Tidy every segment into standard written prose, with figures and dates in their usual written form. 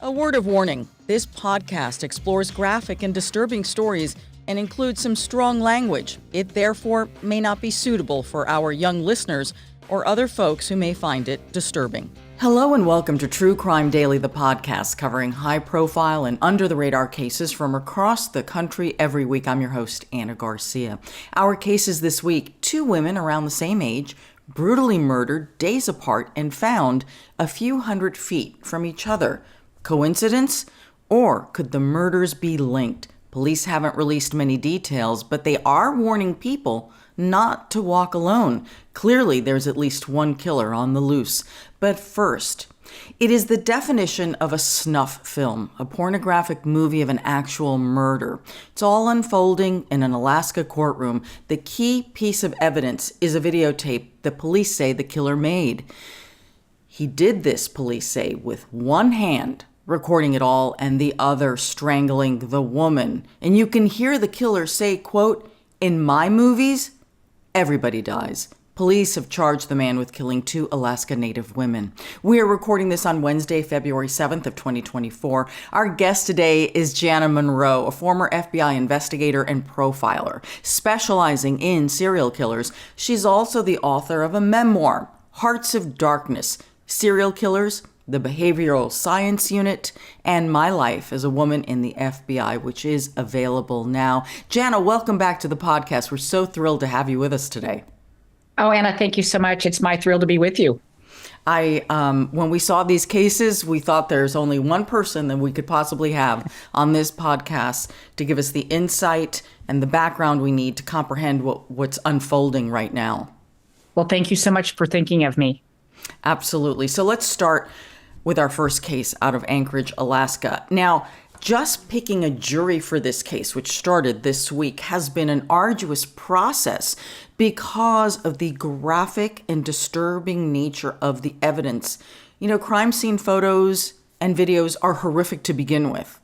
A word of warning, this podcast explores graphic and disturbing stories and includes some strong language. It therefore may not be suitable for our young listeners or other folks who may find it disturbing. Hello and welcome to True Crime Daily, the podcast covering high-profile and under-the-radar cases from across the country every week. I'm your host, Ana Garcia. Our cases this week, two women around the same age, brutally murdered days apart and found a few hundred feet from each other. Coincidence? Or could the murders be linked? Police haven't released many details, but they are warning people not to walk alone. Clearly, there's at least one killer on the loose. But first, it is the definition of a snuff film, a pornographic movie of an actual murder. It's all unfolding in an Alaska courtroom. The key piece of evidence is a videotape that police say the killer made. He did this, police say, with one hand recording it all and the other strangling the woman. And you can hear the killer say, quote, "In my movies, everybody dies." Police have charged the man with killing two Alaska Native women. We are recording this on Wednesday, February 7th of 2024. Our guest today is Jana Monroe, a former FBI investigator and profiler, specializing in serial killers. She's also the author of a memoir, Hearts of Darkness, Serial Killers, the Behavioral Science Unit, and My Life as a Woman in the FBI, which is available now. Jana, welcome back to the podcast. We're so thrilled to have you with us today. Oh, Anna, thank you so much. It's my thrill to be with you. When we saw these cases, we thought there's only one person that we could possibly have on this podcast to give us the insight and the background we need to comprehend what's unfolding right now. Well, thank you so much for thinking of me. Absolutely. So let's start with our first case out of Anchorage, Alaska. Now, just picking a jury for this case, which started this week, has been an arduous process because of the graphic and disturbing nature of the evidence. You know, crime scene photos and videos are horrific to begin with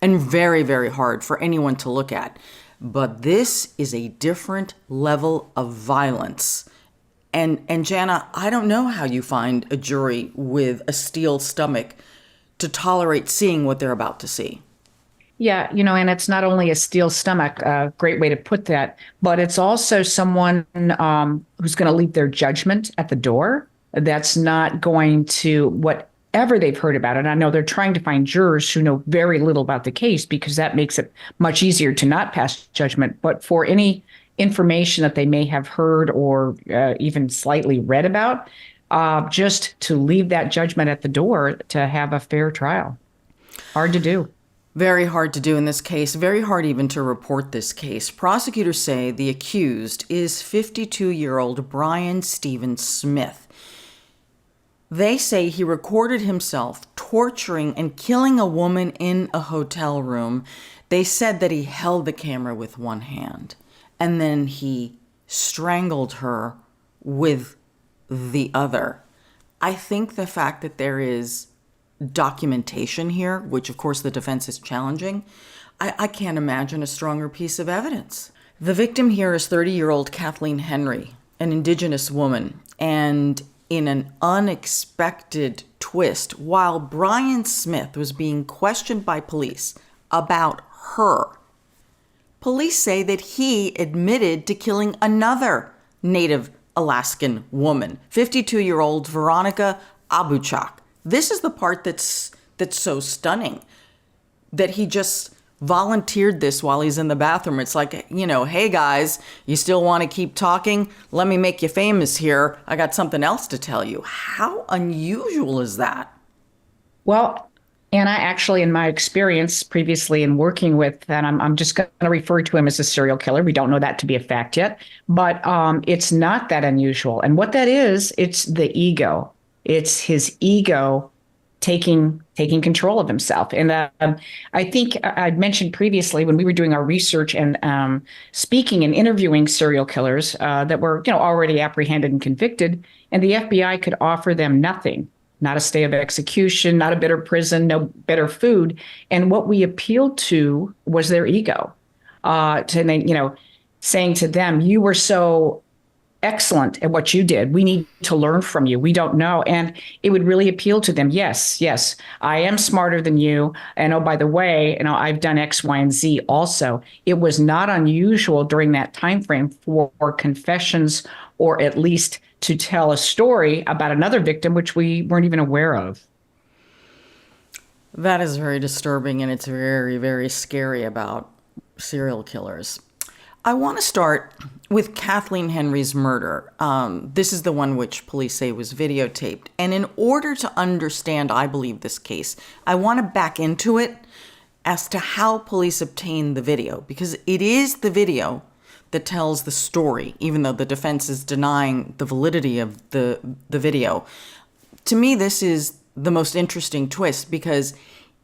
and very, very hard for anyone to look at. But this is a different level of violence. And Jana, I don't know how you find a jury with a steel stomach to tolerate seeing what they're about to see. Yeah, and it's not only a steel stomach, a great way to put that, but it's also someone who's going to leave their judgment at the door. That's not going to, whatever they've heard about it. I know they're trying to find jurors who know very little about the case because that makes it much easier to not pass judgment. But for any information that they may have heard or even slightly read about, just to leave that judgment at the door to have a fair trial. Hard to do. Very hard to do in this case. Very hard even to report this case. Prosecutors say the accused is 52-year-old Brian Stephen Smith. They say he recorded himself torturing and killing a woman in a hotel room. They said that he held the camera with one hand and then he strangled her with the other. I think the fact that there is documentation here, which of course the defense is challenging, I can't imagine a stronger piece of evidence. The victim here is 30-year-old Kathleen Henry, an Indigenous woman, and in an unexpected twist, while Brian Smith was being questioned by police about her, police say that he admitted to killing another Native Alaskan woman, 52-year-old Veronica Abuchak. This is the part that's so stunning, that he just volunteered this while he's in the bathroom. It's like, hey guys, you still want to keep talking? Let me make you famous here. I got something else to tell you. How unusual is that? Well, and I actually, in my experience previously in working with, and I'm just going to refer to him as a serial killer. We don't know that to be a fact yet, but it's not that unusual. And what that is, it's the ego. It's his ego taking control of himself. And I think I'd mentioned previously when we were doing our research and speaking and interviewing serial killers that were already apprehended and convicted, and the FBI could offer them nothing. Not a stay of execution, not a better prison, no better food. And what we appealed to was their ego, saying to them, you were so excellent at what you did. We need to learn from you. We don't know. And it would really appeal to them. Yes, yes, I am smarter than you. And oh, by the way, I've done X, Y, and Z also. It was not unusual during that time frame for confessions, or at least to tell a story about another victim, which we weren't even aware of. That is very disturbing, and it's very, very scary about serial killers. I want to start with Kathleen Henry's murder. This is the one which police say was videotaped. And in order to understand, I believe, this case, I want to back into it as to how police obtained the video, because it is the video that tells the story, even though the defense is denying the validity of the video. To me, this is the most interesting twist, because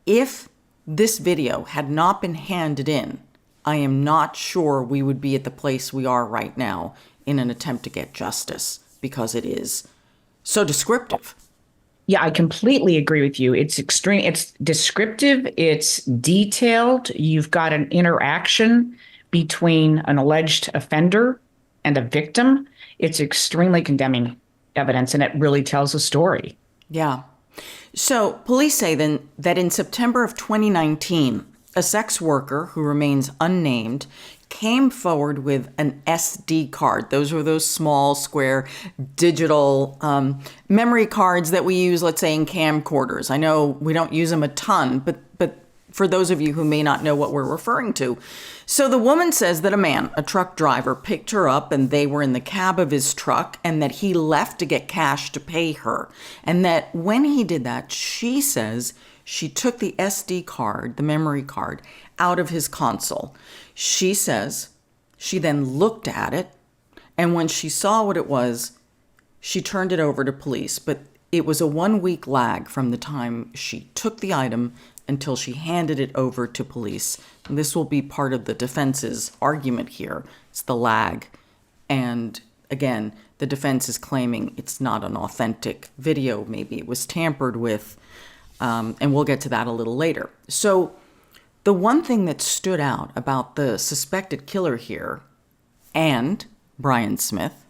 if this video had not been handed in, I am not sure we would be at the place we are right now in an attempt to get justice, because it is so descriptive. Yeah, I completely agree with you. It's extreme, it's descriptive, it's detailed. You've got an interaction between an alleged offender and a victim. It's extremely condemning evidence, and it really tells a story. Yeah. So police say then that in September of 2019, a sex worker who remains unnamed came forward with an SD card. Those were those small, square, digital memory cards that we use, let's say, in camcorders. I know we don't use them a ton, but for those of you who may not know what we're referring to. So the woman says that a man, a truck driver, picked her up and they were in the cab of his truck, and that he left to get cash to pay her. And that when he did that, she says she took the SD card, the memory card, out of his console. She says she then looked at it, and when she saw what it was, she turned it over to police. But it was a 1-week lag from the time she took the item until she handed it over to police. And this will be part of the defense's argument here. It's the lag. And again, the defense is claiming it's not an authentic video. Maybe it was tampered with. And we'll get to that a little later. So the one thing that stood out about the suspected killer here and Brian Smith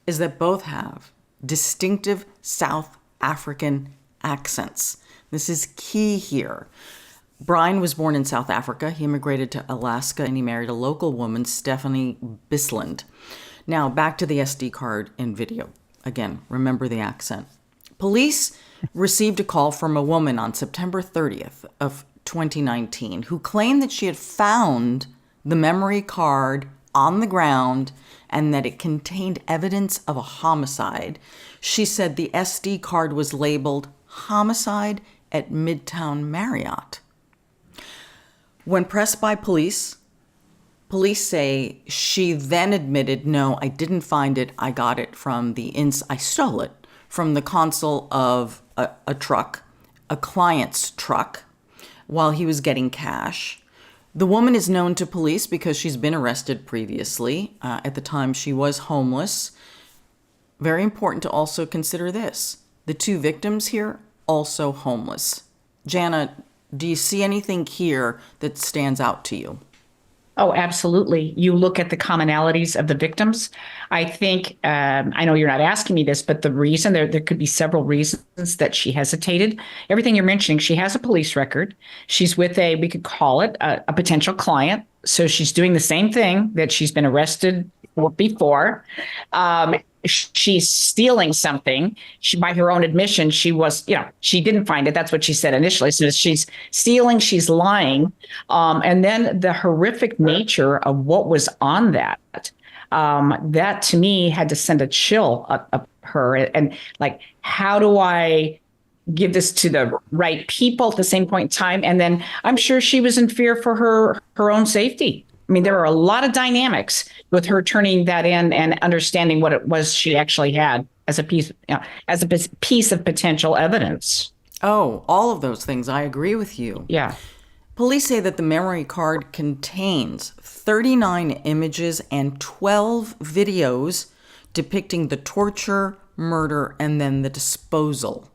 is that both have distinctive South African accents. This is key here. Brian was born in South Africa. He immigrated to Alaska, and he married a local woman, Stephanie Bisland. Now, back to the SD card and video. Again, remember the accent. Police received a call from a woman on September 30th of 2019 who claimed that she had found the memory card on the ground and that it contained evidence of a homicide. She said the SD card was labeled homicide at Midtown Marriott. When pressed by police say she then admitted, no, I didn't find it. I got it from I stole it from the console of a truck, a client's truck, while he was getting cash. The woman is known to police because she's been arrested previously. At the time, she was homeless. Very important to also consider this. The two victims here, also homeless. Jana, do you see anything here that stands out to you? Oh, absolutely. You look at the commonalities of the victims. I think, I know you're not asking me this, but the reason there could be several reasons that she hesitated. Everything you're mentioning, she has a police record. She's with we could call it a potential client. So she's doing the same thing that she's been arrested for before. She's stealing something. By her own admission, she didn't find it. That's what she said initially. So she's stealing, she's lying. And then the horrific nature of what was on that to me had to send a chill up her. And like, how do I give this to the right people at the same point in time? And then I'm sure she was in fear for her own safety. I mean, there are a lot of dynamics with her turning that in and understanding what it was she actually had as a piece of potential evidence. Oh, all of those things. I agree with you. Yeah. Police say that the memory card contains 39 images and 12 videos depicting the torture, murder, and then the disposal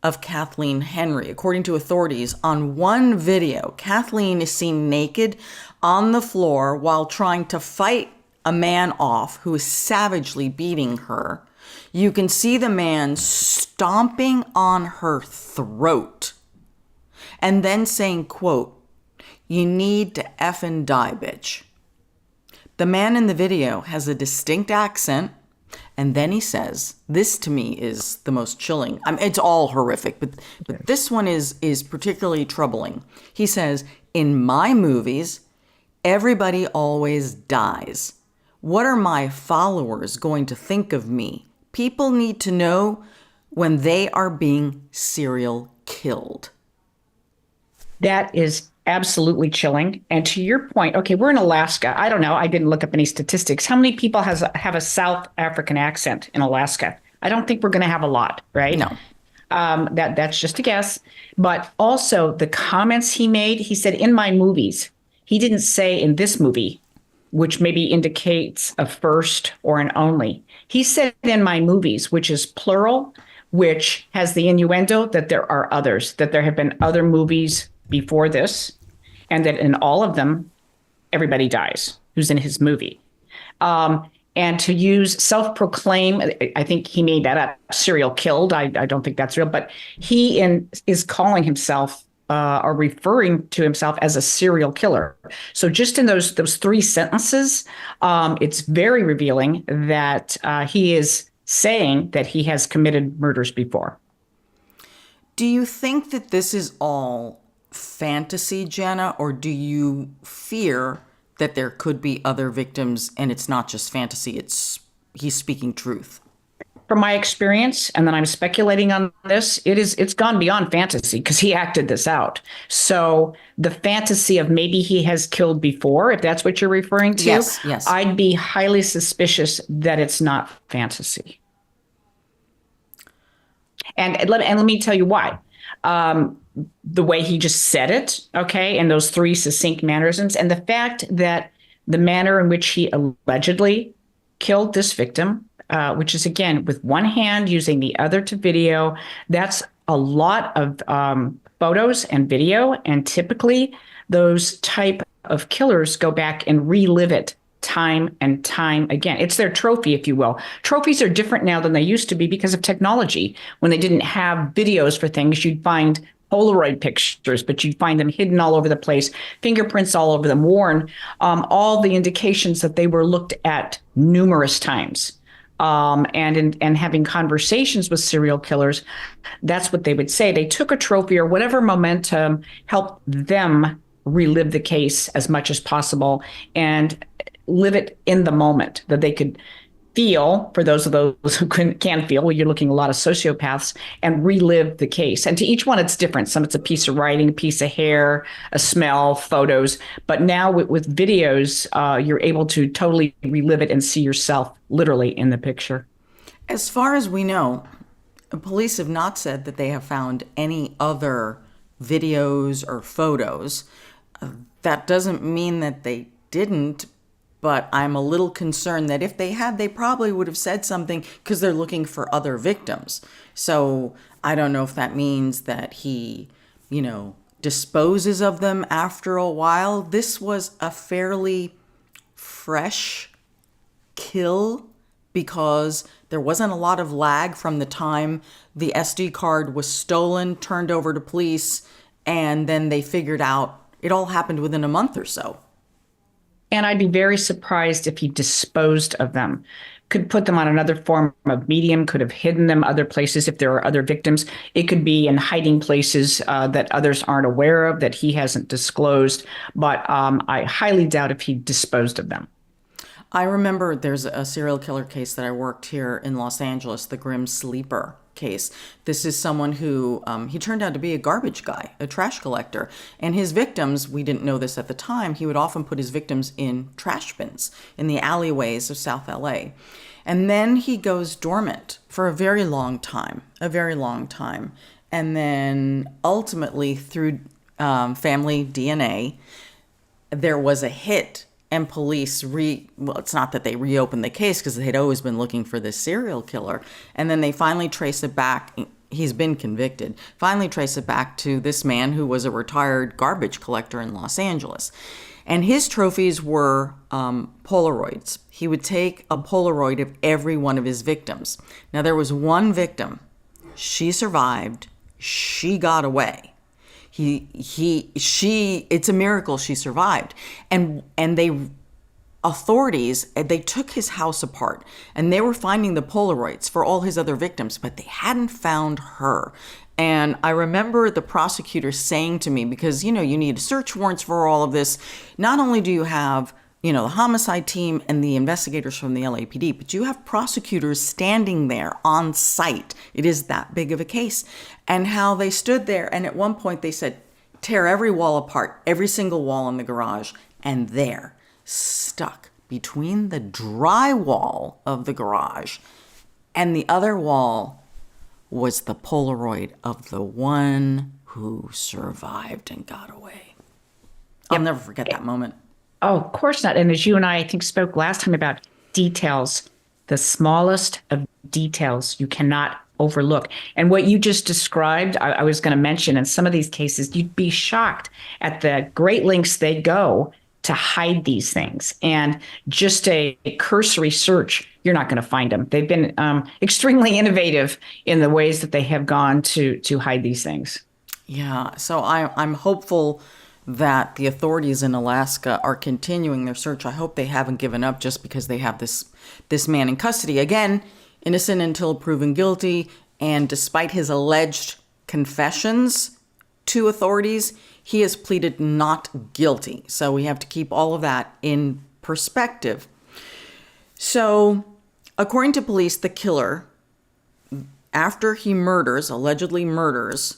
of Kathleen Henry. According to authorities, on one video, Kathleen is seen naked on the floor while trying to fight a man off who is savagely beating her. You can see the man stomping on her throat and then saying, quote, "You need to effing die, bitch." The man in the video has a distinct accent, and then he says, this to me is the most chilling. I mean, it's all horrific, but this one is particularly troubling. He says, "In my movies, everybody always dies. What are my followers going to think of me? People need to know when they are being serial killed." That is absolutely chilling. And to your point, okay, we're in Alaska. I don't know. I didn't look up any statistics. How many people have a South African accent in Alaska? I don't think we're going to have a lot, right? No. That's just a guess. But also the comments he made, he said, "In my movies." He didn't say "in this movie," which maybe indicates a first or an only. He said "in my movies," which is plural, which has the innuendo that there are others, that there have been other movies before this, and that in all of them, everybody dies who's in his movie. And to use self-proclaim, I think he made that up, serial killed. I don't think that's real, but he is calling himself or referring to himself as a serial killer. So just in those three sentences, it's very revealing that he is saying that he has committed murders before. Do you think that this is all fantasy, Jana, or do you fear that there could be other victims and it's not just fantasy, he's speaking truth? From my experience, and then I'm speculating on this, it's gone beyond fantasy because he acted this out. So the fantasy of maybe he has killed before, if that's what you're referring to, yes. I'd be highly suspicious that it's not fantasy. And let me tell you why. The way he just said it, okay, and those three succinct mannerisms, and the fact that the manner in which he allegedly killed this victim, which is, again, with one hand using the other to video, that's a lot of photos and video, and typically those type of killers go back and relive it time and time again. It's their trophy, if you will. Trophies are different now than they used to be because of technology. When they didn't have videos for things, you'd find Polaroid pictures, but you'd find them hidden all over the place, fingerprints all over them, worn, all the indications that they were looked at numerous times. And having conversations with serial killers, that's what they would say. They took a trophy or whatever momentum helped them relive the case as much as possible and live it in the moment, that they could feel, for those who can feel, well, you're looking at a lot of sociopaths, and relive the case. And to each one, it's different. Some it's a piece of writing, a piece of hair, a smell, photos. But now with videos, you're able to totally relive it and see yourself literally in the picture. As far as we know, police have not said that they have found any other videos or photos. That doesn't mean that they didn't, but I'm a little concerned that if they had, they probably would have said something because they're looking for other victims. So I don't know if that means that he, disposes of them after a while. This was a fairly fresh kill because there wasn't a lot of lag from the time the SD card was stolen, turned over to police, and then they figured out it all happened within a month or so. And I'd be very surprised if he disposed of them. Could put them on another form of medium, could have hidden them other places if there are other victims. It could be in hiding places that others aren't aware of, that he hasn't disclosed. But I highly doubt if he disposed of them. I remember there's a serial killer case that I worked here in Los Angeles, the Grim Sleeper case. This is someone who, he turned out to be a garbage guy, a trash collector. And his victims, we didn't know this at the time, he would often put his victims in trash bins in the alleyways of South LA. And then he goes dormant for a very long time. And then ultimately through family DNA, there was a hit. And police it's not that they reopened the case because they'd always been looking for this serial killer. And then they finally trace it back. He's been convicted. Finally trace it back to this man who was a retired garbage collector in Los Angeles. And his trophies were Polaroids. He would take a Polaroid of every one of his victims. Now, there was one victim. She survived. She got away. It's a miracle she survived. And authorities, they took his house apart and they were finding the Polaroids for all his other victims, but they hadn't found her. And I remember the prosecutor saying to me, because, you need search warrants for all of this. Not only do you have, the homicide team and the investigators from the LAPD, but you have prosecutors standing there on site. It is that big of a case. And how they stood there. And at one point they said, tear every wall apart, every single wall in the garage. And there, stuck between the drywall of the garage and the other wall, was the Polaroid of the one who survived and got away. I'll never forget that moment. Oh, of course not. And as you and I think, spoke last time about details, the smallest of details you cannot overlook. And what you just described, I was going to mention, in some of these cases, you'd be shocked at the great lengths they go to hide these things. And just a cursory search, you're not going to find them. They've been extremely innovative in the ways that they have gone to hide these things. Yeah, so I'm hopeful that the authorities in Alaska are continuing their search. I hope they haven't given up just because they have this man in custody. Again, innocent until proven guilty, and despite his alleged confessions to authorities, he has pleaded not guilty. So we have to keep all of that in perspective. So, according to police, the killer, after he allegedly murders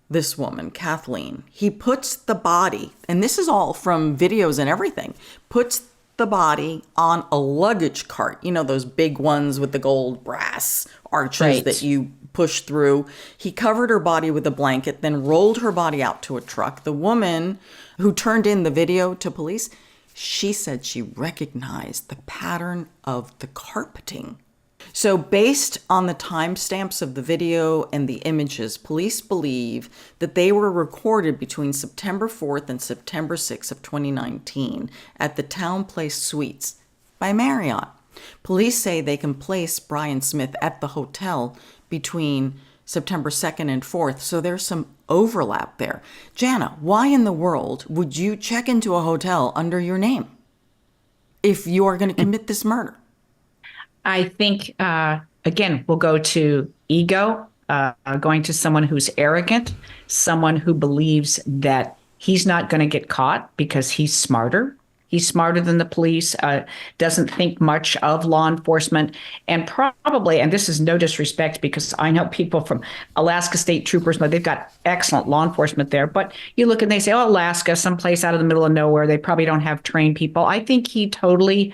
this woman, Kathleen, he puts the body, and this is all from videos and everything, puts the body on a luggage cart. Those big ones with the gold brass arches that you push through. He covered her body with a blanket, then rolled her body out to a truck. The woman who turned in the video to police, she said she recognized the pattern of the carpeting. So based on the timestamps of the video and the images, police believe that they were recorded between September 4th and September 6th of 2019 at the Town Place Suites by Marriott. Police say they can place Brian Smith at the hotel between September 2nd and 4th, so there's some overlap there. Jana, why in the world would you check into a hotel under your name if you are going to commit this murder? I think, again, we'll go to ego, going to someone who's arrogant, someone who believes that he's not going to get caught because he's smarter. He's smarter than the police, doesn't think much of law enforcement, and probably, and this is no disrespect because I know people from Alaska State Troopers, but they've got excellent law enforcement there. But you look and they say, oh, Alaska, someplace out of the middle of nowhere, they probably don't have trained people. I think he totally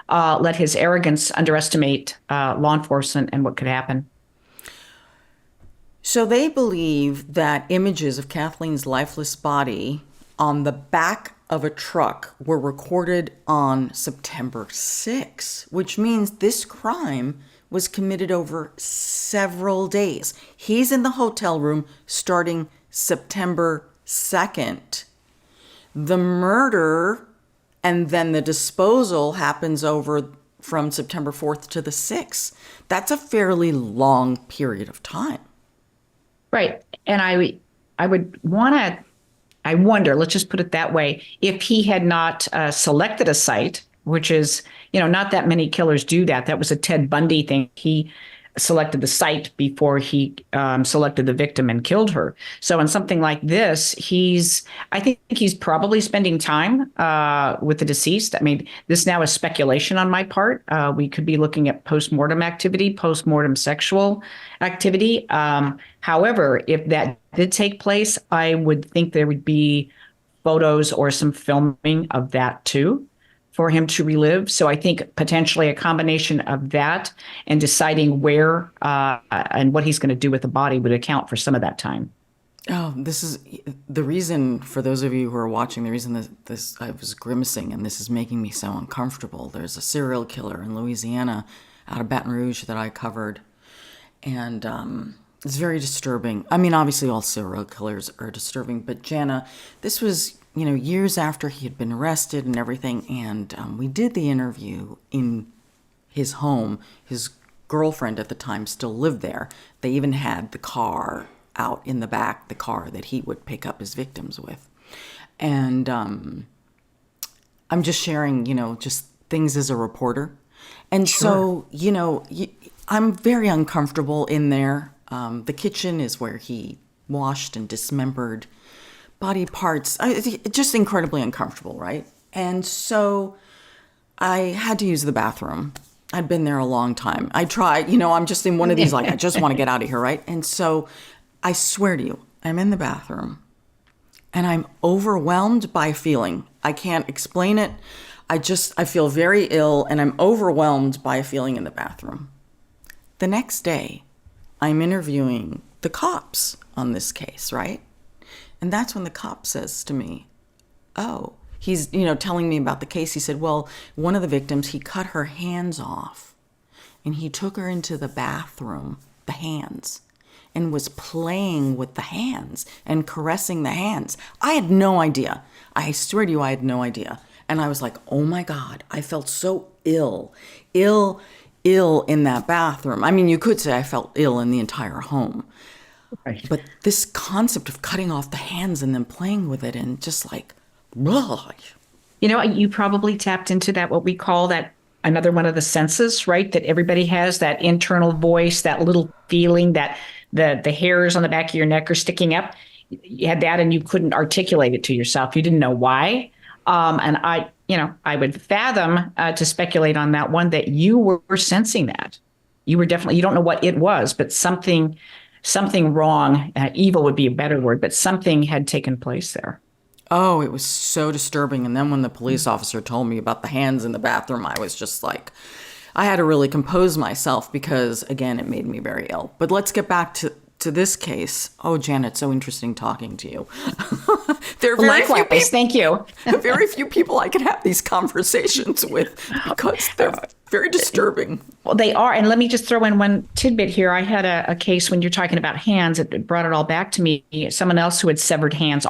let his arrogance underestimate law enforcement and what could happen. So they believe that images of Kathleen's lifeless body on the back of a truck were recorded on September 6th, which means this crime was committed over several days. He's in the hotel room starting September 2nd. The murder and then the disposal happens over from September 4th to the 6th. That's a fairly long period of time. Right. And I would want to, I wonder, let's just put it that way, if he had not selected a site, which is, not that many killers do that. That was a Ted Bundy thing. He selected the site before he selected the victim and killed her. So in something like this, I think he's probably spending time with the deceased. I mean, this now is speculation on my part. We could be looking at postmortem activity, postmortem sexual activity. However, if that did take place, I would think there would be photos or some filming of that too, for him to relive. So I think potentially a combination of that and deciding where and what he's going to do with the body would account for some of that time. Oh, this is the reason, for those of you who are watching, the reason that this I was grimacing and this is making me so uncomfortable. There's a serial killer in Louisiana out of Baton Rouge that I covered. And it's very disturbing. I mean, obviously all serial killers are disturbing, but Jana, this was years after he had been arrested and everything. And we did the interview in his home. His girlfriend at the time still lived there. They even had the car out in the back, the car that he would pick up his victims with. And I'm just sharing, just things as a reporter. And Sure. so, I'm very uncomfortable in there. The kitchen is where he washed and dismembered body parts. Just incredibly uncomfortable, right? And so I had to use the bathroom. I'd been there a long time. I tried, I'm just in one of these, like, I just want to get out of here, right? And so I swear to you, I'm in the bathroom and I'm overwhelmed by a feeling. I can't explain it. I feel very ill and I'm overwhelmed by a feeling in the bathroom. The next day, I'm interviewing the cops on this case, right? And that's when the cop says to me, oh, he's, telling me about the case. He said, well, one of the victims, he cut her hands off and he took her into the bathroom, the hands, and was playing with the hands and caressing the hands. I had no idea. I swear to you, I had no idea. And I was like, oh my God, I felt so ill in that bathroom. I mean, you could say I felt ill in the entire home. Right. But this concept of cutting off the hands and then playing with it and just like, ugh. You probably tapped into that, what we call that another one of the senses, right? That everybody has that internal voice, that little feeling that the hairs on the back of your neck are sticking up. You had that and you couldn't articulate it to yourself. You didn't know why. And I would fathom to speculate on that one that you were sensing that. You were definitely, you don't know what it was, but something wrong, evil would be a better word, but something had taken place there. Oh, it was so disturbing. And then when the police officer told me about the hands in the bathroom, I was just like, I had to really compose myself because, again, it made me very ill. But let's get back to this case. Oh, Janet, it's so interesting talking to you. There are Likewise, thank you. very few people I can have these conversations with because they're very disturbing. Well, they are. And let me just throw in one tidbit here. I had a case when you're talking about hands, it brought it all back to me. Someone else who had severed hands,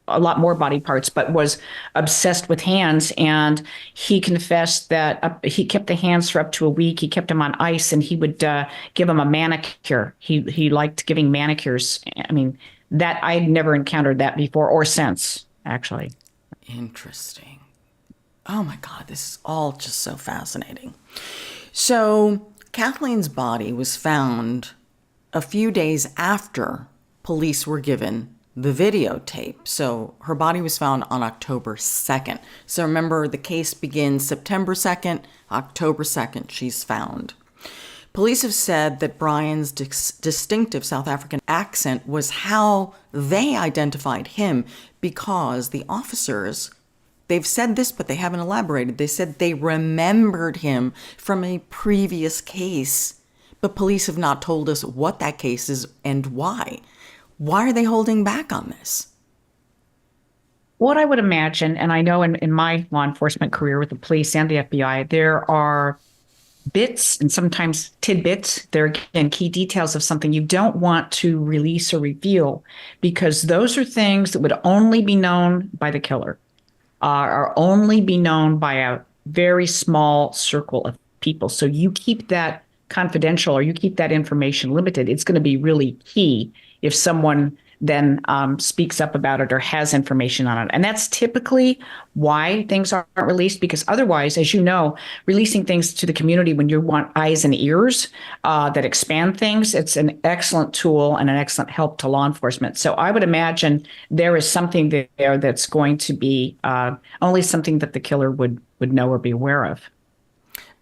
a lot more body parts, but was obsessed with hands. And he confessed that he kept the hands for up to a week. He kept them on ice and he would give them a manicure. He liked giving manicures. I mean, that I'd never encountered that before or since, actually. Interesting. Oh my God, this is all just so fascinating. So Kathleen's body was found a few days after police were given the videotape. So her body was found on October 2nd. So remember, the case begins September 2nd, October 2nd, she's found. Police have said that Brian's distinctive South African accent was how they identified him because the officers, they've said this, but they haven't elaborated. They said they remembered him from a previous case, but police have not told us what that case is and why. Why are they holding back on this? What I would imagine, and I know in my law enforcement career with the police and the FBI, there are bits and sometimes tidbits. There are, again, key details of something you don't want to release or reveal because those are things that would only be known by the killer, or only be known by a very small circle of people. So you keep that confidential or you keep that information limited. It's going to be really key if someone then speaks up about it or has information on it. And that's typically why things aren't released, because otherwise, as you know, releasing things to the community when you want eyes and ears that expand things, it's an excellent tool and an excellent help to law enforcement. So I would imagine there is something there that's going to be only something that the killer would know or be aware of.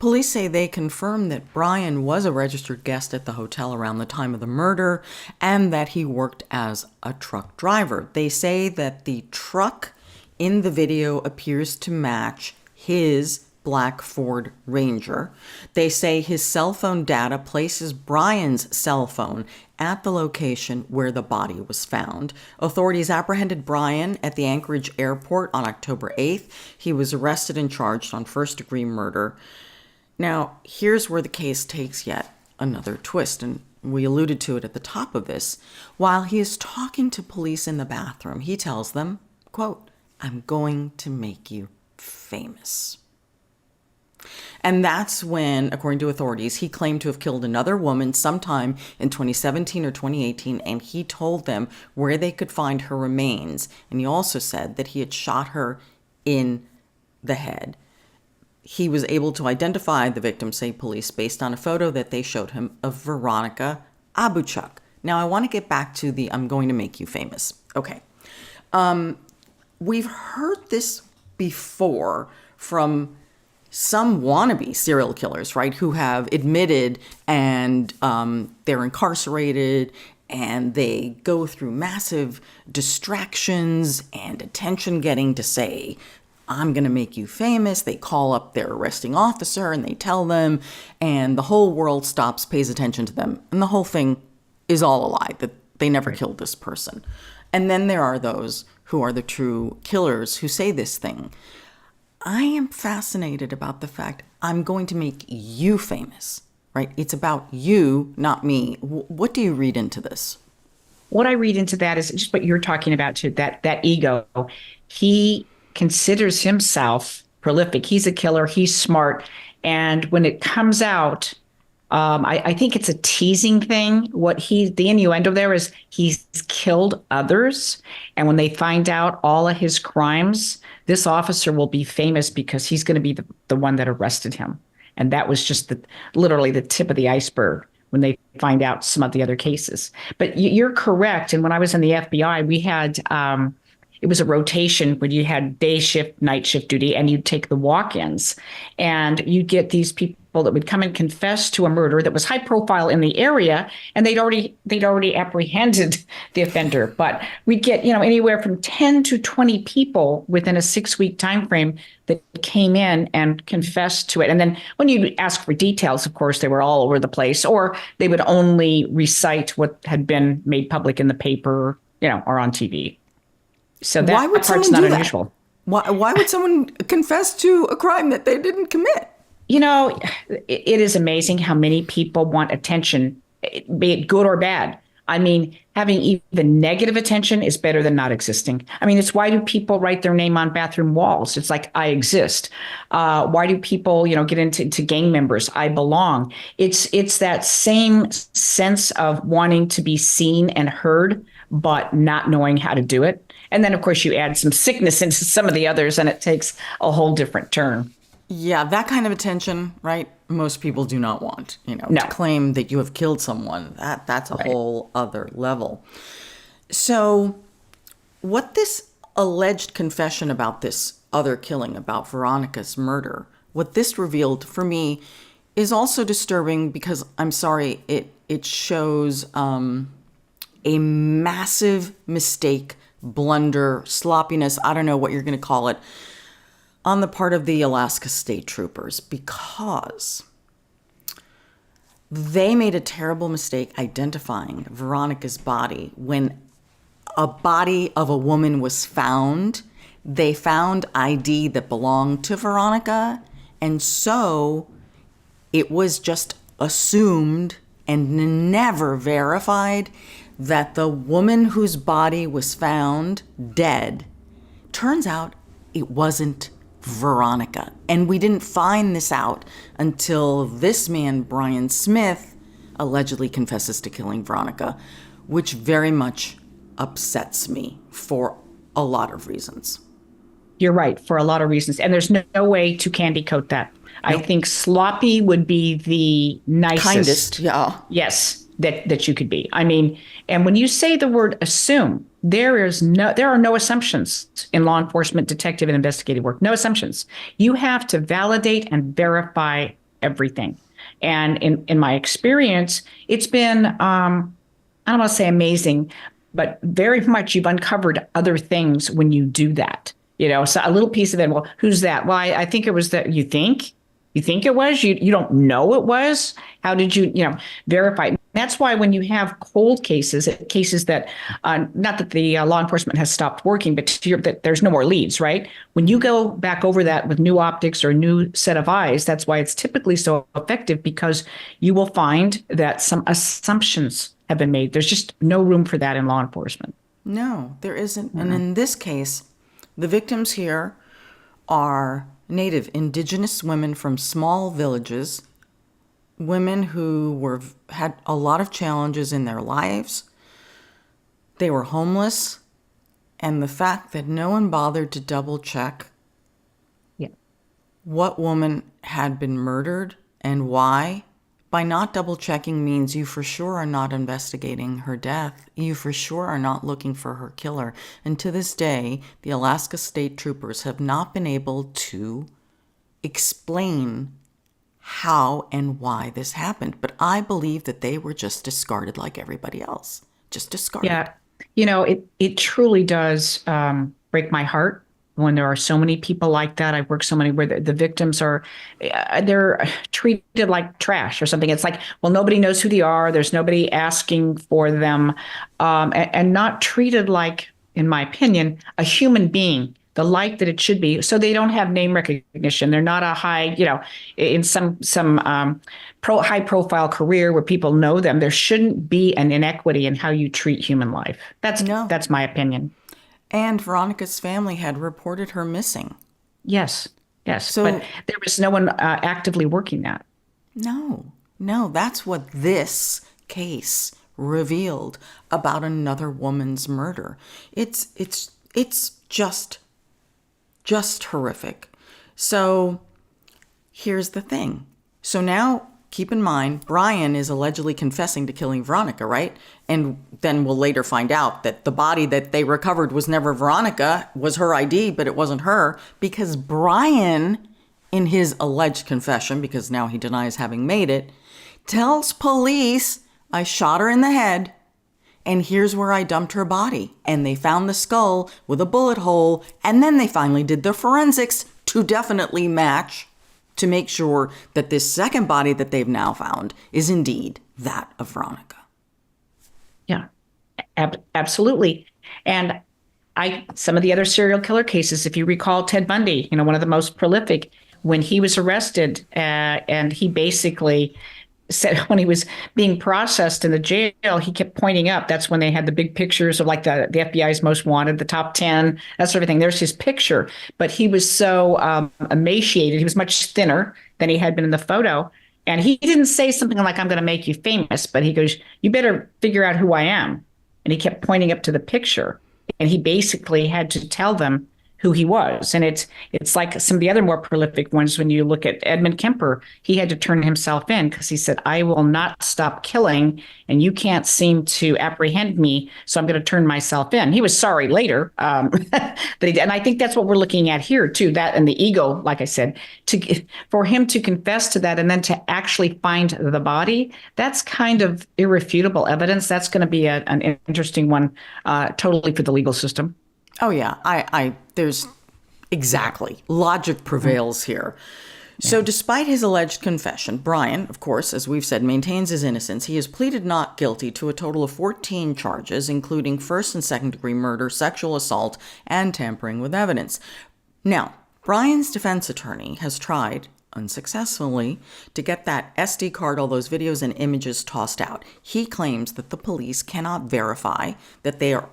Police say they confirmed that Brian was a registered guest at the hotel around the time of the murder and that he worked as a truck driver. They say that the truck in the video appears to match his black Ford Ranger. They say his cell phone data places Brian's cell phone at the location where the body was found. Authorities apprehended Brian at the Anchorage airport on October 8th. He was arrested and charged on first-degree murder. Now, here's where the case takes yet another twist, and we alluded to it at the top of this. While he is talking to police in the bathroom, he tells them, quote, I'm going to make you famous. And that's when, according to authorities, he claimed to have killed another woman sometime in 2017 or 2018, and he told them where they could find her remains. And he also said that he had shot her in the head. He was able to identify the victim, say police, based on a photo that they showed him of Veronica Abuchuk. Now, I want to get back to the I'm going to make you famous. Okay. We've heard this before from some wannabe serial killers, right, who have admitted and they're incarcerated and they go through massive distractions and attention getting to say, I'm going to make you famous. They call up their arresting officer and they tell them, and the whole world stops, pays attention to them. And the whole thing is all a lie, that they never killed this person. And then there are those who are the true killers who say this thing. I am fascinated about the fact I'm going to make you famous, right? It's about you, not me. What do you read into this? What I read into that is just what you're talking about too, that ego. He considers himself prolific. He's a killer. He's smart. And when it comes out, I think it's a teasing thing. The innuendo there is he's killed others. And when they find out all of his crimes, this officer will be famous because he's going to be the one that arrested him. And that was just literally the tip of the iceberg when they find out some of the other cases. But you're correct. And when I was in the FBI, we had, it was a rotation when you had day shift, night shift duty, and you'd take the walk-ins. And you'd get these people that would come and confess to a murder that was high profile in the area, and they'd already apprehended the offender. But we'd get, anywhere from 10 to 20 people within a 6-week time frame that came in and confessed to it. And then when you ask for details, of course, they were all over the place, or they would only recite what had been made public in the paper, or on TV. So that part's not unusual. Why would someone confess to a crime that they didn't commit? It is amazing how many people want attention, be it good or bad. I mean, having even negative attention is better than not existing. I mean, it's why do people write their name on bathroom walls? It's like, I exist. Why do people, get into gang members? I belong. It's that same sense of wanting to be seen and heard, but not knowing how to do it. And then, of course, you add some sickness into some of the others, and it takes a whole different turn. Yeah, that kind of attention, right? Most people do not want, No. to claim that you have killed someone. That's a whole other level. So what this alleged confession about this other killing, about Veronica's murder, what this revealed for me is also disturbing because, I'm sorry, it shows a massive mistake, blunder, sloppiness, I don't know what you're going to call it, on the part of the Alaska State Troopers, because they made a terrible mistake identifying Veronica's body. When a body of a woman was found, they found ID that belonged to Veronica, and so it was just assumed and never verified that the woman whose body was found dead, turns out it wasn't Veronica. And we didn't find this out until this man, Brian Smith, allegedly confesses to killing Veronica, which very much upsets me for a lot of reasons. You're right, for a lot of reasons. And there's no way to candy coat that. Nope. I think sloppy would be the nicest. Kindest, yeah. Yes, that you could be. I mean, and when you say the word assume, there are no assumptions in law enforcement, detective, and investigative work. No assumptions. You have to validate and verify everything. And in my experience, it's been, I don't want to say amazing, but very much you've uncovered other things when you do that. So a little piece of it, well, who's that? Well, I think it was that. You think it was? You don't know it was? How did you, verify? That's why when you have cold cases that, not that the law enforcement has stopped working, but that there's no more leads, right? When you go back over that with new optics or a new set of eyes, that's why it's typically so effective, because you will find that some assumptions have been made. There's just no room for that in law enforcement. No, there isn't. Mm-hmm. And in this case, The victims here are native indigenous women from small villages, women who had a lot of challenges in their lives. They were homeless, and the fact that no one bothered to double check Yeah. what woman had been murdered and why, by not double checking means you for sure are not investigating her death. You for sure are not looking for her killer. And to this day, the Alaska State Troopers have not been able to explain how and why this happened. But I believe that they were just discarded like everybody else. Just discarded. Yeah. It truly does break my heart when there are so many people like that. I've worked so many where the victims are, they're treated like trash or something. It's like, well, nobody knows who they are. There's nobody asking for them, and not treated like, in my opinion, a human being, the life that it should be. So they don't have name recognition. They're not a high, in some high profile career where people know them. There shouldn't be an inequity in how you treat human life. No. That's my opinion. And Veronica's family had reported her missing. Yes, yes. So, but there was no one actively working that. No, that's what this case revealed about another woman's murder. It's just horrific. So here's the thing. So now keep in mind, Brian is allegedly confessing to killing Veronica, right? And then we'll later find out that the body that they recovered was never Veronica, was her ID, but it wasn't her, because Brian, in his alleged confession, because now he denies having made it, tells police, I shot her in the head, and here's where I dumped her body. And they found the skull with a bullet hole, and then they finally did the forensics to definitely match, to make sure that this second body that they've now found is indeed that of Veronica. Yeah, absolutely. And some of the other serial killer cases, if you recall Ted Bundy, one of the most prolific, when he was arrested, and he basically said when he was being processed in the jail, he kept pointing up. That's when they had the big pictures of like the FBI's most wanted, the top 10, that sort of thing. There's his picture. But he was so emaciated. He was much thinner than he had been in the photo. And he didn't say something like, I'm going to make you famous, but he goes, you better figure out who I am. And he kept pointing up to the picture. And he basically had to tell them who he was. And it's like some of the other more prolific ones. When you look at Edmund Kemper, he had to turn himself in because he said, I will not stop killing, and you can't seem to apprehend me, so I'm going to turn myself in. He was sorry later that he did. And I think that's what we're looking at here too, that and the ego, like I said, for him to confess to that and then to actually find the body, that's kind of irrefutable evidence. That's going to be an interesting one, totally for the legal system. Oh yeah, there's exactly. Logic prevails here. So despite his alleged confession, Brian, of course, as we've said, maintains his innocence. He has pleaded not guilty to a total of 14 charges, including first and second degree murder, sexual assault, and tampering with evidence. Now, Brian's defense attorney has tried, unsuccessfully, to get that SD card, all those videos and images tossed out. He claims that the police cannot verify that they are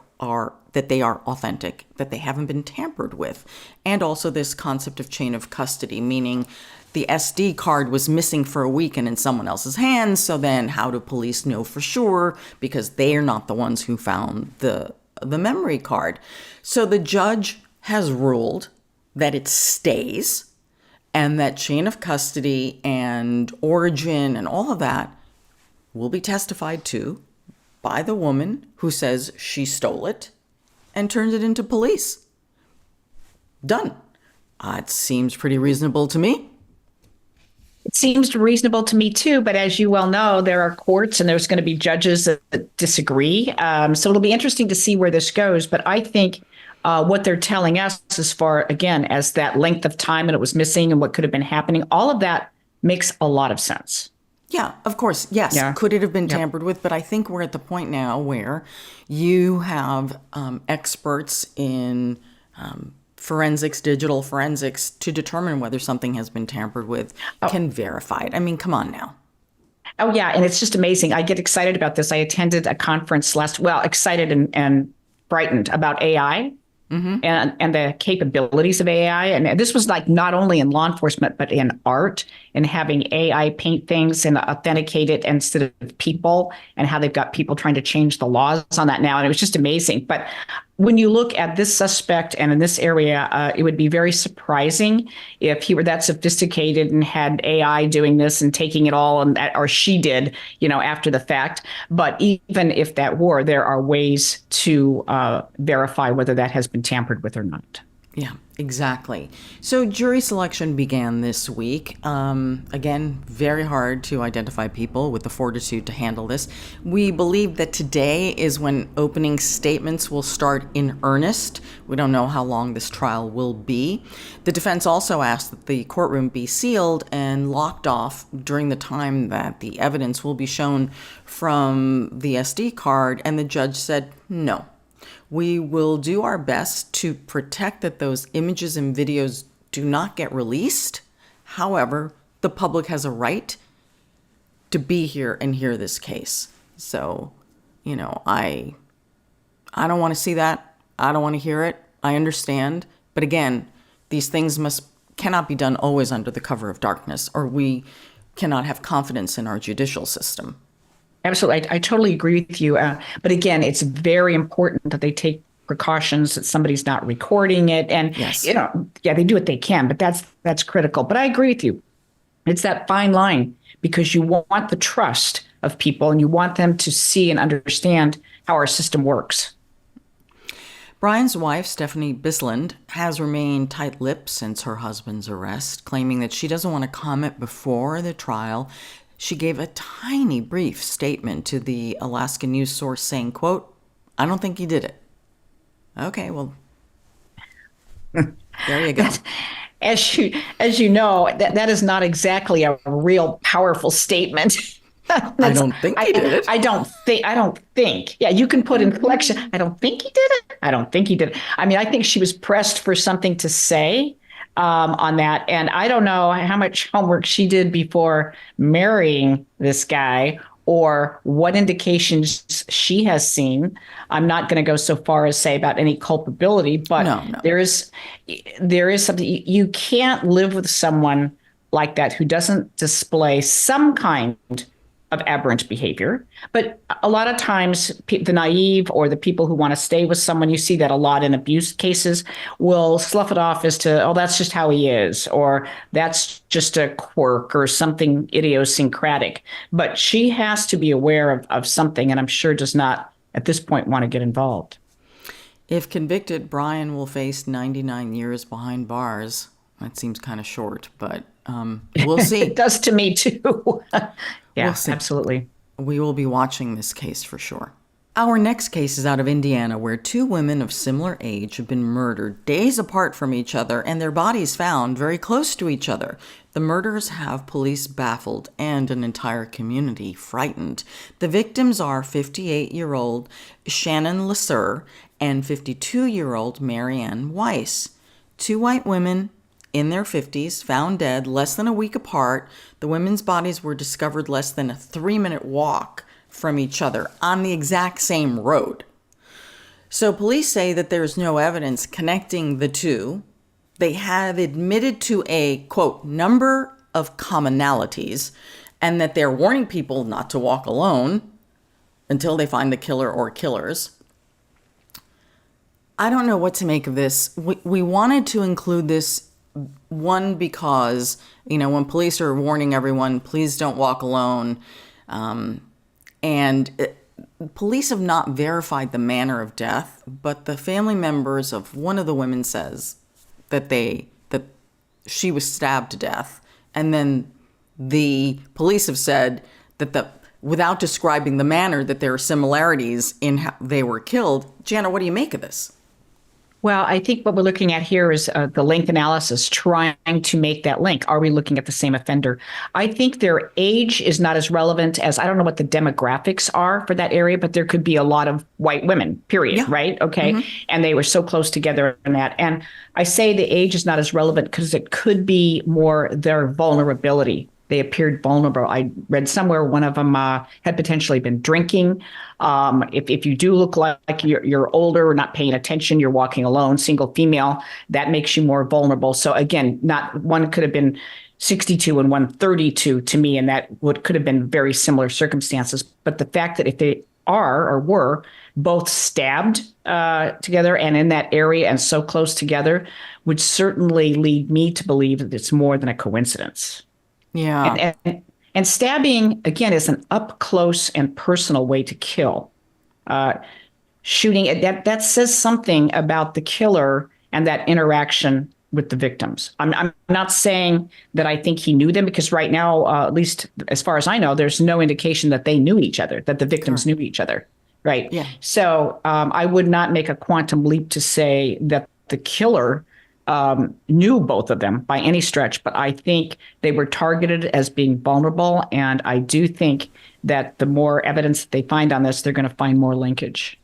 authentic, that they haven't been tampered with. And also this concept of chain of custody, meaning the SD card was missing for a week and in someone else's hands. So then how do police know for sure? Because they are not the ones who found the memory card. So the judge has ruled that it stays, and that chain of custody and origin and all of that will be testified to by the woman who says she stole it and turned it into police. Done. It seems pretty reasonable to me. It seems reasonable to me too, but as you well know, there are courts and there's going to be judges that disagree. So it'll be interesting to see where this goes. But I think what they're telling us as far, again, as that length of time and it was missing and what could have been happening, all of that makes a lot of sense. Yeah, of course. Yes. Yeah. Could it have been tampered with? But I think we're at the point now where you have experts in forensics, digital forensics, to determine whether something has been tampered with, can verify it. I mean, come on now. Oh, yeah. And it's just amazing. I get excited about this. I attended a conference excited and frightened about AI. and the capabilities of AI. And this was like not only in law enforcement, but in art and having AI paint things and authenticate it instead of people, and how they've got people trying to change the laws on that now. And it was just amazing. But when you look at this suspect and in this area, it would be very surprising if he were that sophisticated and had AI doing this and taking it all, and that, or she did, after the fact. But even if that were, there are ways to verify whether that has been tampered with or not. Yeah, exactly. So jury selection began this week. Again, very hard to identify people with the fortitude to handle this. We believe that today is when opening statements will start in earnest. We don't know how long this trial will be. The defense also asked that the courtroom be sealed and locked off during the time that the evidence will be shown from the SD card, and the judge said no. We will do our best to protect that those images and videos do not get released. However, the public has a right to be here and hear this case. So, I don't want to see that. I don't want to hear it. I understand. But again, these things cannot be done always under the cover of darkness, or we cannot have confidence in our judicial system. Absolutely. I totally agree with you. But again, it's very important that they take precautions, that somebody's not recording it. And, yes, they do what they can, but that's critical. But I agree with you. It's that fine line, because you want the trust of people and you want them to see and understand how our system works. Brian's wife, Stephanie Bisland, has remained tight-lipped since her husband's arrest, claiming that she doesn't want to comment before the trial. She gave a tiny brief statement to the Alaska news source saying, quote, "I don't think he did it." Okay, well, there you go. As you know, that is not exactly a real powerful statement. I don't think he did it. I don't think. Yeah, you can put inflection. I don't think he did it. I don't think he did it. I mean, I think she was pressed for something to say on that. And I don't know how much homework she did before marrying this guy, or what indications she has seen. I'm not going to go so far as say about any culpability, but no. there is something. You can't live with someone like that who doesn't display some kind of aberrant behavior. But a lot of times the naive or the people who want to stay with someone, you see that a lot in abuse cases, will slough it off as to, oh, that's just how he is, or that's just a quirk or something idiosyncratic. But she has to be aware of something, and I'm sure does not at this point want to get involved. If convicted, Brian will face 99 years behind bars. That seems kind of short, but we'll see. It does to me too. Yeah, we'll see. Absolutely. We will be watching this case for sure. Our next case is out of Indiana, where two women of similar age have been murdered days apart from each other and their bodies found very close to each other. The murders have police baffled and an entire community frightened. The victims are 58-year-old Shannon Lasser and 52-year-old Marianne Weiss. Two white women in their 50s, found dead less than a week apart. The women's bodies were discovered less than a 3-minute walk from each other on the exact same road. So police say that there's no evidence connecting the two. They have admitted to a, quote, number of commonalities, and that they're warning people not to walk alone until they find the killer or killers. I don't know what to make of this. We wanted to include this, one, because, when police are warning everyone, please don't walk alone, police have not verified the manner of death, but the family members of one of the women says that she was stabbed to death. And then the police have said that without describing the manner, that there are similarities in how they were killed. Jana, what do you make of this? Well, I think what we're looking at here is the link analysis, trying to make that link. Are we looking at the same offender? I think their age is not as relevant as, I don't know what the demographics are for that area, but there could be a lot of white women, period, yeah. Right? Okay. Mm-hmm. And they were so close together in that. And I say the age is not as relevant because it could be more their vulnerability they appeared vulnerable. I read somewhere one of them had potentially been drinking. If you do look like you're older or not paying attention, you're walking alone, single female, that makes you more vulnerable. So again, not one could have been 62 and 132 to me, and that could have been very similar circumstances. But the fact that if they are or were both stabbed together and in that area and so close together would certainly lead me to believe that it's more than a coincidence. Yeah. And stabbing, again, is an up close and personal way to kill. Shooting, that says something about the killer and that interaction with the victims. I'm not saying that I think he knew them, because right now, at least as far as I know, there's no indication that they knew each other, that the victims knew each other. Right. Yeah. So I would not make a quantum leap to say that the killer knew both of them by any stretch, but I think they were targeted as being vulnerable. And I do think that the more evidence that they find on this, they're going to find more linkage.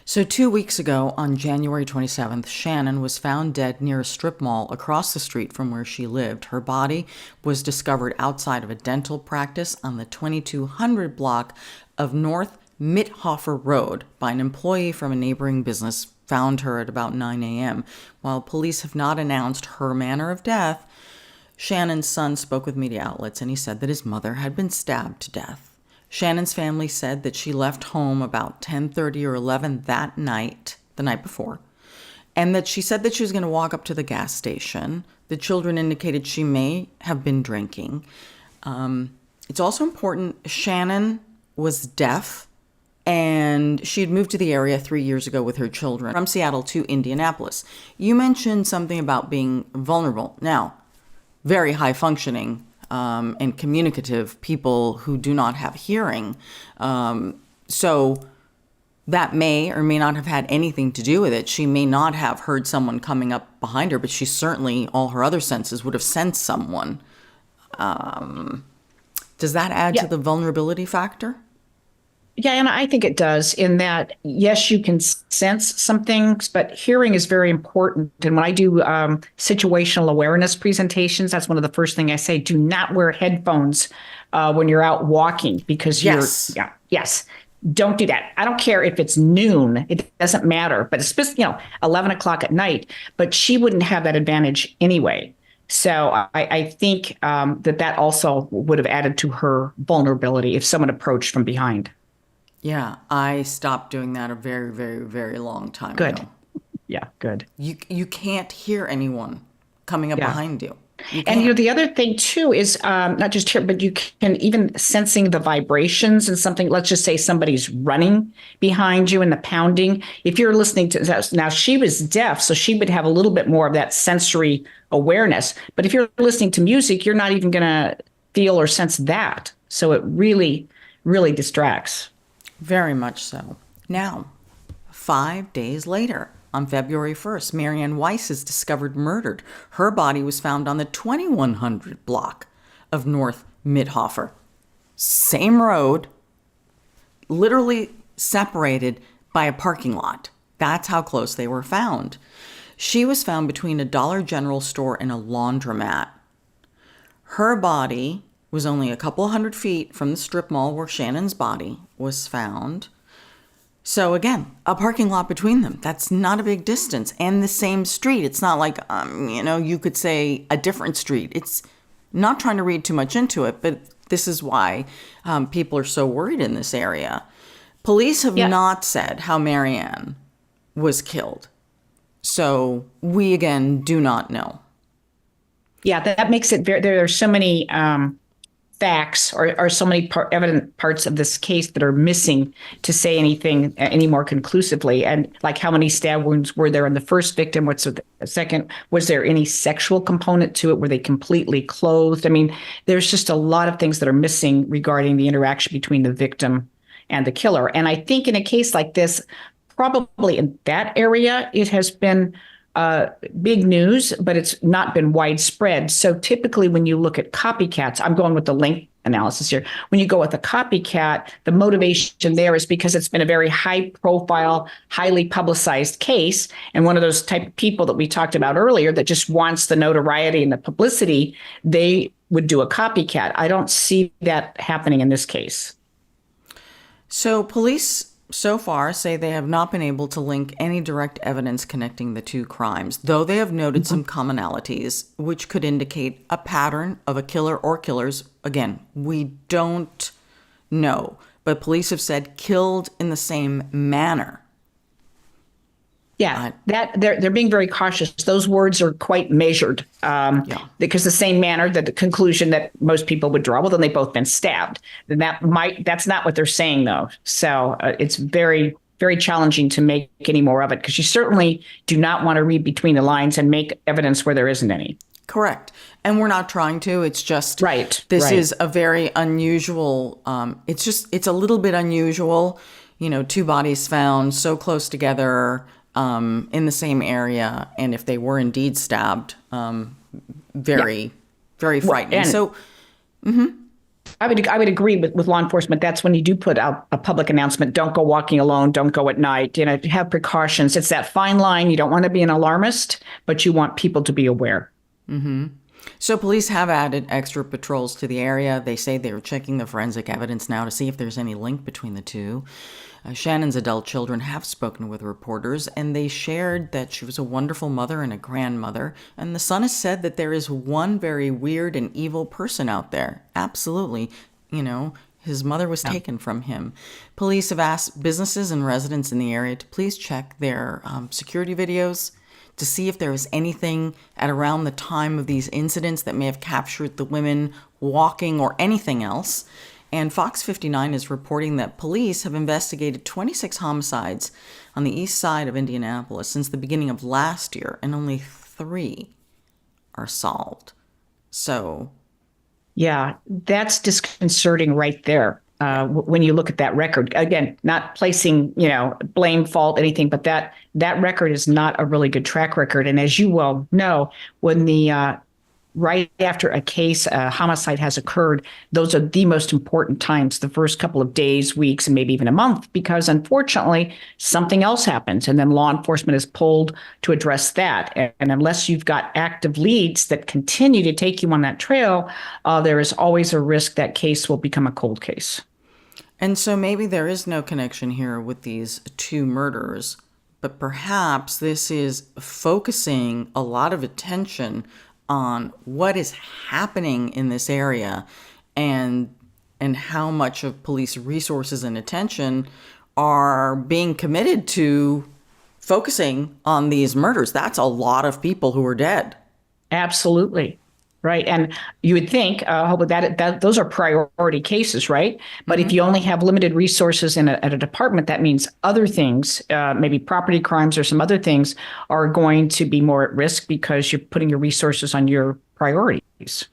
So 2 weeks ago, on January 27th, Shannon was found dead near a strip mall across the street from where she lived. Her body was discovered outside of a dental practice on the 2200 block of North Mithofer Road by an employee from a neighboring business. Found her at about 9 a.m. While police have not announced her manner of death, Shannon's son spoke with media outlets, and he said that his mother had been stabbed to death. Shannon's family said that she left home about 10:30 or 11 that night, the night before, and that she said that she was going to walk up to the gas station. The children indicated she may have been drinking. It's also important, Shannon was deaf, and she had moved to the area 3 years ago with her children from Seattle to Indianapolis. You mentioned something about being vulnerable. Now, very high functioning and communicative people who do not have hearing. So that may or may not have had anything to do with it. She may not have heard someone coming up behind her, but she certainly, all her other senses would have sensed someone. Does that add to the vulnerability factor? Yeah, and I think it does, in that, yes, you can sense some things, but hearing is very important. And when I do situational awareness presentations, that's one of the first things I say: do not wear headphones when you're out walking, because yes, don't do that. I don't care if it's noon; it doesn't matter. But it's 11 o'clock at night. But she wouldn't have that advantage anyway. So I think that also would have added to her vulnerability if someone approached from behind. Yeah, I stopped doing that a very, very, very long time Good. ago. Yeah, good. You can't hear anyone coming up behind you. And the other thing too is not just here, but you can even sensing the vibrations and something. Let's just say somebody's running behind you and the pounding. If you're listening to, now she was deaf, so she would have a little bit more of that sensory awareness. But if you're listening to music, you're not even going to feel or sense that. So it really, really distracts. Very much so. Now, 5 days later, on February 1st, Marianne Weiss is discovered murdered. Her body was found on the 2100 block of North Mithofer. Same road, literally separated by a parking lot. That's how close they were found. She was found between a Dollar General store and a laundromat. Her body was only a couple hundred feet from the strip mall where Shannon's body was found. So again, a parking lot between them. That's not a big distance. And the same street. It's not like, you could say a different street. It's not trying to read too much into it, but this is why people are so worried in this area. Police have not said how Marianne was killed. So we, again, do not know. Yeah, that makes it very, there are so many facts or so many evident parts of this case that are missing to say anything any more conclusively. And like, how many stab wounds were there in the first victim? What's the second? Was there any sexual component to it? Were they completely clothed? I mean, there's just a lot of things that are missing regarding the interaction between the victim and the killer. And I think in a case like this, probably in that area, it has been big news, but it's not been widespread. So typically when you look at copycats, I'm going with the link analysis here. When you go with a copycat, the motivation there is because it's been a very high profile, highly publicized case. And one of those type of people that we talked about earlier that just wants the notoriety and the publicity, they would do a copycat. I don't see that happening in this case. So police so far say they have not been able to link any direct evidence connecting the two crimes, though they have noted some commonalities, which could indicate a pattern of a killer or killers. Again, we don't know, but police have said killed in the same manner. Yeah, that they're being very cautious. Those words are quite measured, because the same manner that the conclusion that most people would draw. Well, then they've both been stabbed. Then that's not what they're saying though. So it's very very challenging to make any more of it because you certainly do not want to read between the lines and make evidence where there isn't any. Correct. And we're not trying to. It's just This is a very unusual. It's a little bit unusual. Two bodies found so close together. In the same area, and if they were indeed stabbed, very frightening. I would agree with law enforcement. That's when you do put out a public announcement. Don't go walking alone. Don't go at night. Have precautions. It's that fine line. You don't want to be an alarmist, but you want people to be aware. Mm-hmm. So police have added extra patrols to the area. They say they're checking the forensic evidence now to see if there's any link between the two. Shannon's adult children have spoken with reporters, and they shared that she was a wonderful mother and a grandmother. And the son has said that there is one very weird and evil person out there. Absolutely. His mother was taken from him. Police have asked businesses and residents in the area to please check their security videos to see if there is anything at around the time of these incidents that may have captured the women walking or anything else. And Fox 59 is reporting that police have investigated 26 homicides on the east side of Indianapolis since the beginning of last year, and only 3 are solved. So, yeah, that's disconcerting right there. When you look at that record, again, not placing, blame, fault, anything, but that record is not a really good track record. And as you well know, when the right after a homicide has occurred, those are the most important times, the first couple of days, weeks, and maybe even a month, because unfortunately something else happens and then law enforcement is pulled to address that. And unless you've got active leads that continue to take you on that trail, there is always a risk that case will become a cold case. And so maybe there is no connection here with these 2 murders, but perhaps this is focusing a lot of attention on what is happening in this area and how much of police resources and attention are being committed to focusing on these murders. That's a lot of people who are dead. Absolutely. Right. And you would think, that those are priority cases, right? But if you only have limited resources at a department, that means other things, maybe property crimes or some other things are going to be more at risk because you're putting your resources on your priorities.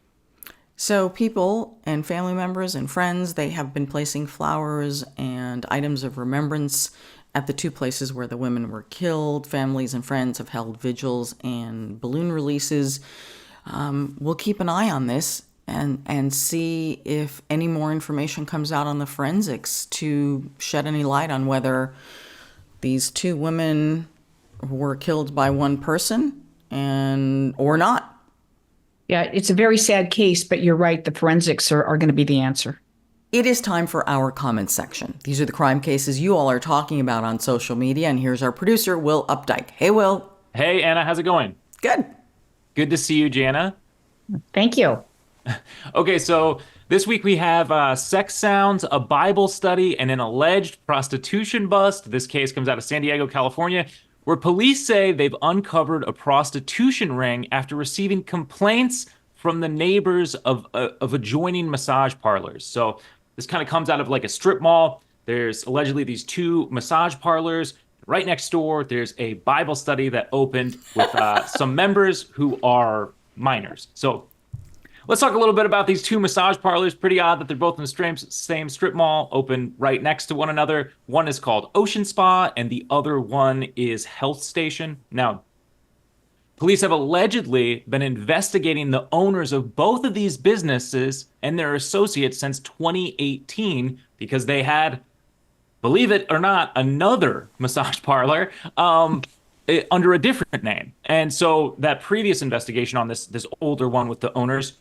So people and family members and friends, they have been placing flowers and items of remembrance at the 2 places where the women were killed. Families and friends have held vigils and balloon releases. We'll keep an eye on this and see if any more information comes out on the forensics to shed any light on whether these 2 women were killed by one person or not. Yeah, it's a very sad case, but you're right. The forensics are going to be the answer. It is time for our comments section. These are the crime cases you all are talking about on social media, and here's our producer, Will Updike. Hey, Will. Hey, Anna. How's it going? Good. Good to see you, Jana. Thank you. Okay, so this week we have sex sounds, a Bible study, and an alleged prostitution bust. This case comes out of San Diego, California, where police say they've uncovered a prostitution ring after receiving complaints from the neighbors of adjoining massage parlors. So this kind of comes out of like a strip mall. There's allegedly these 2 massage parlors. Right next door, there's a Bible study that opened with some members who are minors. So let's talk a little bit about these 2 massage parlors. Pretty odd that they're both in the same strip mall, open right next to one another. One is called Ocean Spa, and the other one is Health Station. Now, Police have allegedly been investigating the owners of both of these businesses and their associates since 2018 because they had, believe it or not, another massage parlor under a different name. And so that previous investigation on this older one with the owners,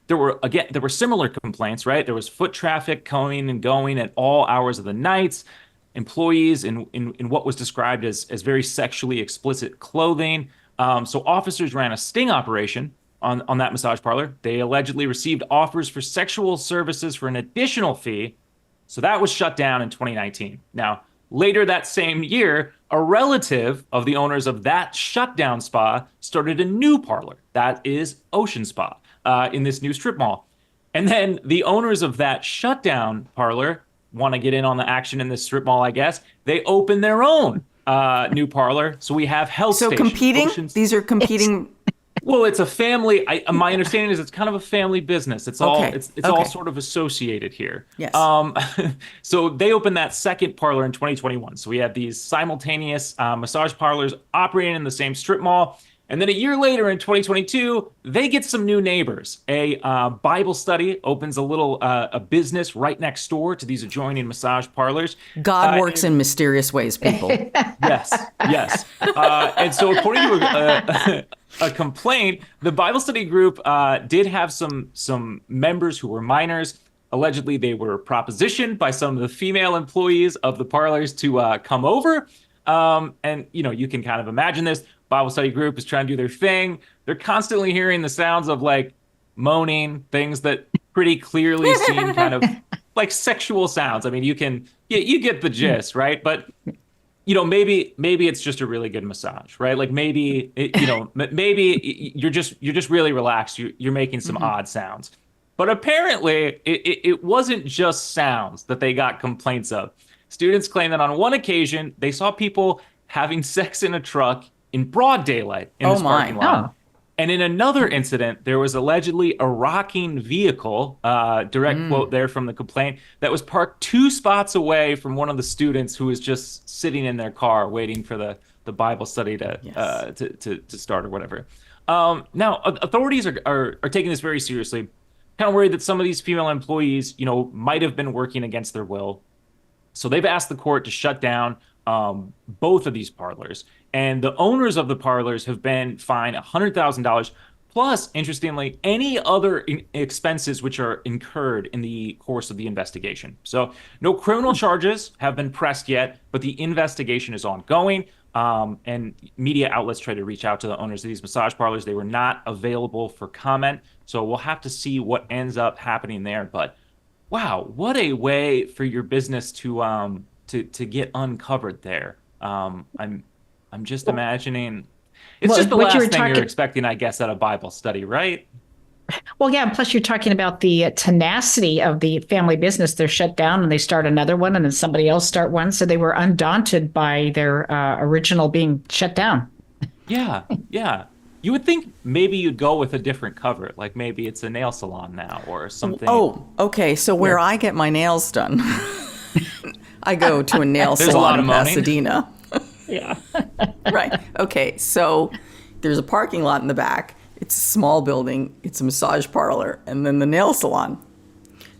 there were similar complaints, right? There was foot traffic coming and going at all hours of the nights, employees in what was described as very sexually explicit clothing. So officers ran a sting operation on that massage parlor. They allegedly received offers for sexual services for an additional fee. So that was shut down in 2019. Now, later that same year, a relative of the owners of that shutdown spa started a new parlor. That is Ocean Spa in this new strip mall. And then the owners of that shutdown parlor want to get in on the action in this strip mall, I guess. They open their own new parlor. So we have health So stations. competing? These are competing. Well, it's a family. My understanding is it's kind of a family business. It's all Okay. it's all sort of associated here. Yes. So they opened that second parlor in 2021. So we had these simultaneous massage parlors operating in the same strip mall. And then a year later in 2022, they get some new neighbors. A Bible study opens a business right next door to these adjoining massage parlors. God works in mysterious ways, people. Yes, yes. And so according to a complaint, the Bible study group did have some members who were minors. Allegedly, they were propositioned by some of the female employees of the parlors to come over. And, you can kind of imagine this. Bible study group is trying to do their thing. They're constantly hearing the sounds of like moaning, things that pretty clearly seem kind of like sexual sounds. I mean, you get the gist, right? But maybe it's just a really good massage, right? Like maybe maybe you're just really relaxed. You're making some odd sounds. But apparently it wasn't just sounds that they got complaints of. Students claim that on one occasion they saw people having sex in a truck in broad daylight in this parking lot. Oh. And in another incident, there was allegedly a rocking vehicle, direct quote there from the complaint, that was parked 2 spots away from one of the students who was just sitting in their car waiting for the Bible study to start or whatever. Now, authorities are taking this very seriously, kind of worried that some of these female employees, might have been working against their will. So they've asked the court to shut down both of these parlors. And the owners of the parlors have been fined $100,000 plus, interestingly, any other expenses which are incurred in the course of the investigation. So no criminal charges have been pressed yet, but the investigation is ongoing. And media outlets try to reach out to the owners of these massage parlors. They were not available for comment. So we'll have to see what ends up happening there. But wow, what a way for your business to get uncovered there. I'm just imagining. It's just the last thing you're expecting, I guess, at a Bible study, right? Well, yeah. And plus, you're talking about the tenacity of the family business. They're shut down and they start another one and then somebody else start one. So they were undaunted by their original being shut down. Yeah, yeah. You would think maybe you'd go with a different cover, like maybe it's a nail salon now or something. Oh, okay. So where I get my nails done, I go to a nail salon in Pasadena. Yeah. Right. Okay. So there's a parking lot in the back. It's a small building. It's a massage parlor and then the nail salon.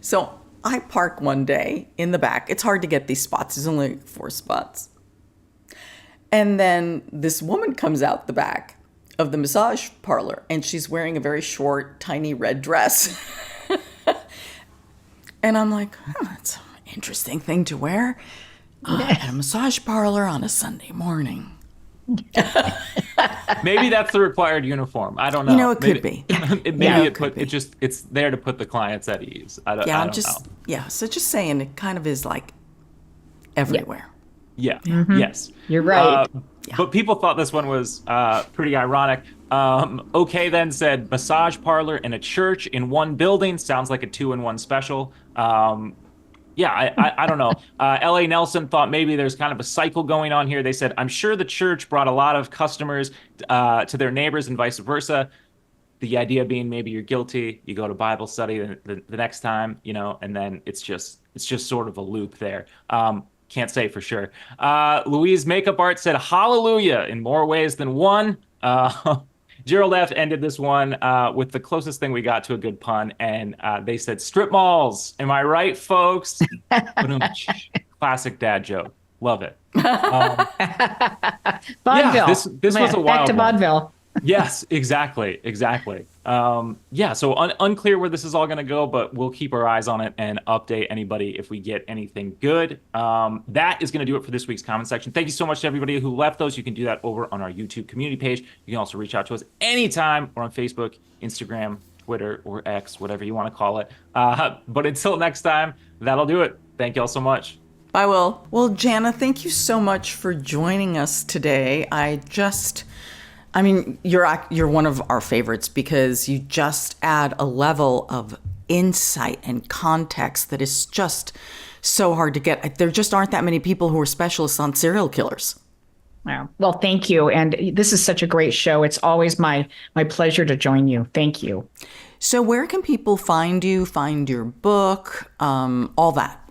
So I park one day in the back. It's hard to get these spots. There's only 4 spots. And then this woman comes out the back of the massage parlor and she's wearing a very short, tiny red dress. And I'm like, that's an interesting thing to wear. At a massage parlor on a Sunday morning. Maybe that's the required uniform. I don't know. It could be. It's there to put the clients at ease. I don't know. So just saying, it kind of is like everywhere. Yeah. Mm-hmm. Yes. You're right. But people thought this one was pretty ironic. Okay, then said massage parlor and a church in one building sounds like a 2-in-1 special. I don't know. L.A. Nelson thought maybe there's kind of a cycle going on here. They said, I'm sure the church brought a lot of customers to their neighbors and vice versa. The idea being maybe you're guilty, you go to Bible study the next time, and then it's just sort of a loop there. Can't say for sure. Louise Makeup Art said, hallelujah in more ways than one. Gerald F. ended this one with the closest thing we got to a good pun, and they said strip malls. Am I right, folks? Classic dad joke. Love it. Vaudeville. Yeah, this was a wild Back to one. vaudeville. Yes, exactly. Yeah, so unclear where this is all going to go, but we'll keep our eyes on it and update anybody if we get anything good. That is going to do it for this week's comment section. Thank you so much to everybody who left those. You can do that over on our YouTube community page. You can also reach out to us anytime. We're on Facebook, Instagram, Twitter, or X, whatever you want to call it. But until next time, that'll do it. Thank you all so much. Bye, Will. Well, Jana, thank you so much for joining us today. You're one of our favorites because you just add a level of insight and context that is just so hard to get. There just aren't that many people who are specialists on serial killers. Wow. Well, thank you. And this is such a great show. It's always my pleasure to join you. Thank you. So where can people find you, find your book, all that?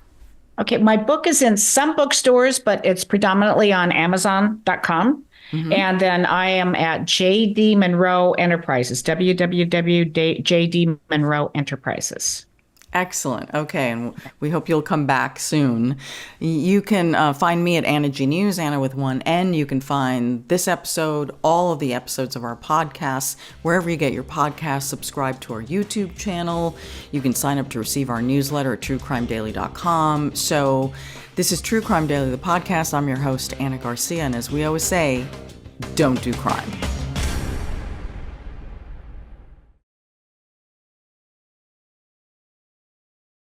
Okay, my book is in some bookstores, but it's predominantly on Amazon.com. Mm-hmm. And then I am at J.D. Monroe Enterprises, www.J.D. Monroe Enterprises. Excellent. Okay, and we hope you'll come back soon. You can find me at Anna G News, Anna with one N. You can find this episode, all of the episodes of our podcasts, wherever you get your podcasts. Subscribe to our YouTube channel. You can sign up to receive our newsletter at truecrimedaily.com. So this is True Crime Daily, the podcast. I'm your host, Ana Garcia, and as we always say, don't do crime.